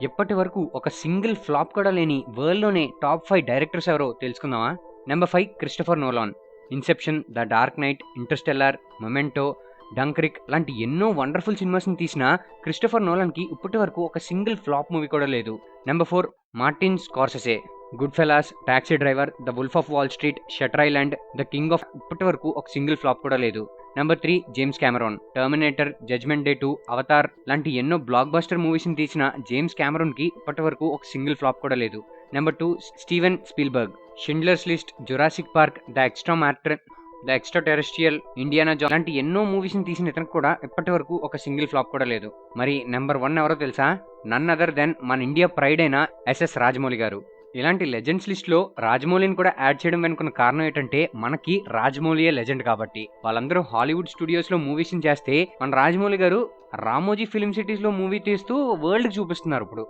ఇప్పటి వరకు ఒక సింగిల్ ఫ్లాప్ కూడా లేని వరల్డ్‌లోనే టాప్ 5 డైరెక్టర్స్ ఎవరో తెలుసుకుందామా? Number 5 Christopher Nolan. 'Inception', 'the Dark Knight', 'Interstellar', 'Memento', 'Dunkirk' లాంటి ఎన్నో వండర్‌ఫుల్ సినిమాస్‌ని తీసిన క్రిస్టోఫర్ నోలాన్‌కి ఇప్పటి వరకు ఒక సింగిల్ ఫ్లాప్ మూవీ కూడా లేదు. Number 4 Martin Scorsese. 'Good fellas', 'taxi driver', 'the wolf of Wall Street', 'Shutter Island', 'the king of' ఇప్పటి వరకు ఒక సింగిల్ ఫ్లాప్ కూడా లేదు. Number 3 James Cameron. 'Terminator', 'judgment day 2', 'Avatar' లాంటి ఎన్నో బ్లాక్ బస్టర్ మూవీస్‌ని తీసిన జేమ్స్ కెమెరాన్‌కి ఇప్పటి వరకు ఒక సింగిల్ ఫ్లాప్ కూడా లేదు. Number 2 Steven Spielberg. 'Schindler's list', 'Jurassic Park', 'the extra terrestrial', 'Indiana Jones' లాంటి ఎన్నో మూవీస్‌ని తీసిన ఇతనికి కూడా ఇప్పటి వరకు ఒక సింగిల్ ఫ్లాప్ కూడా లేదు. మరి నెంబర్ 1 ఎవరో తెలుసా? నన్ అదర్ దెన్ మన ఇండియా ప్రైడ్ అయిన ఎస్ఎస్ రాజమౌళి గారు. ఇలాంటి లెజెండ్స్ లిస్ట్‌లో రాజమౌళిని కూడా యాడ్ చేయడం వెనుకున్న కారణం ఏంటంటే మనకి రాజమౌళియే లెజెండ్ కాబట్టి. వాళ్ళందరూ హాలీవుడ్ స్టూడియోస్‌లో మూవీస్‌ని చేస్తే మన రాజమౌళి గారు రామోజీ ఫిల్మ్ సిటీస్‌లో మూవీ తీస్తూ వరల్డ్‌కి చూపిస్తున్నారు ఇప్పుడు.